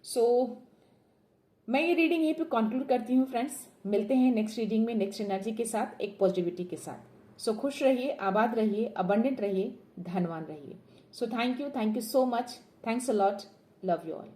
सो मैं ये रीडिंग यहीं पे कंक्लूड करती हूँ फ्रेंड्स। मिलते हैं नेक्स्ट रीडिंग में नेक्स्ट एनर्जी के साथ, एक पॉजिटिविटी के साथ। सो खुश रहिए, आबाद रहिए, अबंडेंट रहिए, धनवान रहिए। So thank you so much, thanks a lot, love you all.